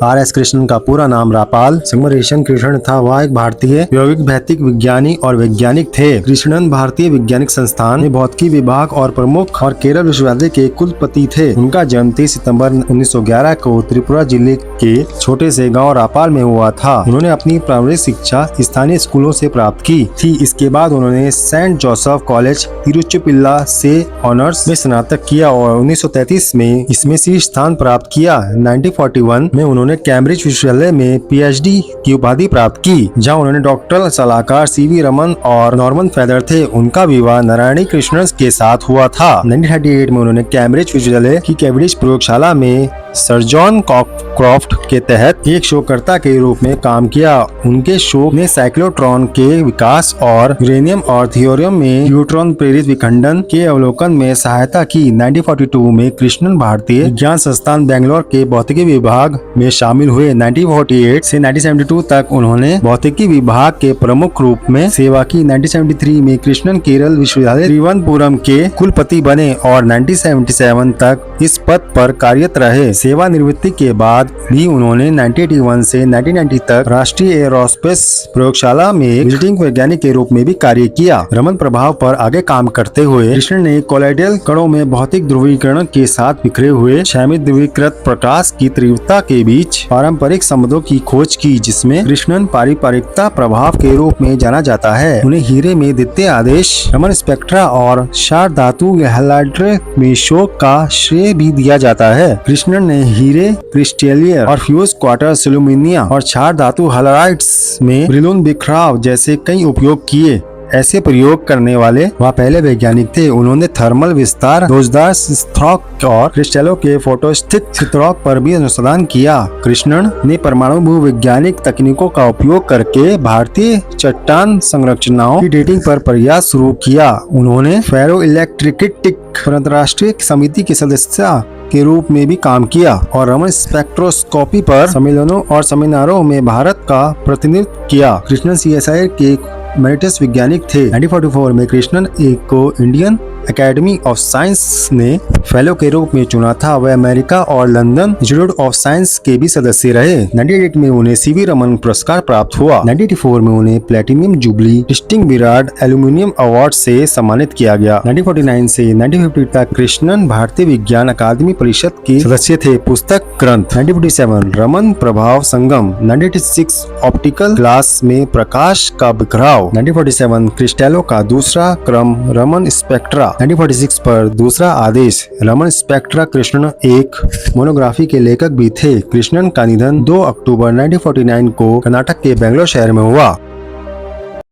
R.S. Krishnan का पूरा नाम रापाल संगमरेशन कृष्णन था। वह एक भारतीय यौगिक भौतिक विज्ञानी और वैज्ञानिक थे। कृष्णन भारतीय वैज्ञानिक संस्थान में भौतिकी विभाग और प्रमुख और केरल विश्वविद्यालय के कुलपति थे। उनका जन्म 30 सितंबर 1911 को त्रिपुरा जिले के छोटे से गांव रापाल में हुआ था। उन्होंने अपनी प्रारंभिक शिक्षा स्थानीय स्कूलों से प्राप्त की थी। इसके बाद उन्होंने सेंट जोसेफ कॉलेज तिरुचिपिल्ला से ऑनर्स में स्नातक किया और 1933 में इसमें शीर्ष स्थान प्राप्त किया। 1941 में उन्होंने कैम्ब्रिज विश्वविद्यालय में PhD की उपाधि प्राप्त की, जहां उन्होंने डॉक्टरल सलाहकार CV रमन और नॉर्मन फेदर थे। उनका विवाह नारायणी कृष्णन के साथ हुआ था। 1938 में उन्होंने कैम्ब्रिज विश्वविद्यालय की कैम्ब्रिज प्रयोगशाला में सर जॉन क्रॉफ्ट के तहत एक शोधकर्ता के रूप में काम किया। उनके शोध ने साइक्लोट्रॉन के विकास और यूरेनियम और थियोरियम में न्यूट्रॉन प्रेरित विखंडन के अवलोकन में सहायता की। 1942 में कृष्णन भारतीय विज्ञान संस्थान बेंगलोर के भौतिकी विभाग में शामिल हुए। 1948 से 1972 तक उन्होंने भौतिकी विभाग के प्रमुख रूप में सेवा की। 1973 में कृष्णन केरल विश्वविद्यालय तिरुवनंतपुरम के कुलपति बने और 1977 तक इस पद पर कार्यरत रहे। सेवानिवृत्ति के बाद भी उन्होंने 1981 से 1990 तक राष्ट्रीय एरोस्पेस प्रयोगशाला में विजिटिंग वैज्ञानिक के रूप में भी कार्य किया। रमन प्रभाव पर आगे काम करते हुए कृष्णन ने कोलाइडल कणों में भौतिक ध्रुवीकरण के साथ बिखरे हुए क्षैतिज ध्रुवीकृत प्रकाश की तीव्रता के बीच पारंपरिक संबंधों की खोज की, जिसमें कृष्णन पारंपरिकता प्रभाव के रूप में जाना जाता है। उन्हें हीरे में द्वितीय आदेश, रमन स्पेक्ट्रा और क्षार धातु हैलाइड्स में शोध का श्रेय भी दिया जाता है। कृष्णन ने हीरे क्रिस्टलियर और फ्यूज क्वार्टर एल्यूमिनिया और क्षार धातु हैलाइड्स में ब्रिलून बिखराव जैसे कई उपयोग किए। ऐसे प्रयोग करने वाले वह पहले वैज्ञानिक थे। उन्होंने थर्मल विस्तार, लोचदार स्रोत और क्रिस्टलों के फोटोस्टिक स्रोत पर भी अनुसंधान किया। कृष्णन ने परमाणु भूवैज्ञानिक तकनीकों का उपयोग करके भारतीय चट्टान संरचनाओं की डेटिंग पर प्रयास शुरू किया। उन्होंने फेरोइलेक्ट्रिक अंतर्राष्ट्रीय समिति के सदस्य के रूप में भी काम किया और रमन स्पेक्ट्रोस्कोपी पर सम्मेलनों और सेमिनारों में भारत का प्रतिनिधित्व किया। कृष्णन CSIR के मेरिटस वैज्ञानिक थे। 1944 में कृष्णन एक को इंडियन एकेडमी ऑफ साइंस ने फेलो के रूप में चुना था। वह अमेरिका और लंदन इंस्टीट्यूट ऑफ साइंस के भी सदस्य रहे। 1988 में उन्हें CV रमन पुरस्कार प्राप्त हुआ। 1984 में उन्हें प्लेटिनियम जुबली डिस्टिंग विराट एल्यूमिनियम अवार्ड से सम्मानित किया गया। 1949 से 1950 तक कृष्णन भारतीय विज्ञान अकादमी परिषद के सदस्य थे। पुस्तक ग्रंथ 1947 रमन प्रभाव संगम, 1986 ऑप्टिकल ग्लास में प्रकाश का बिखराव, 1947 क्रिस्टलों का दूसरा क्रम रमन स्पेक्ट्रा, 1946 पर दूसरा आदेश रमन स्पेक्ट्रा। कृष्णन एक मोनोग्राफी के लेखक भी थे। कृष्णन का निधन 2 अक्टूबर 1949 को कर्नाटक के बेंगलोर शहर में हुआ।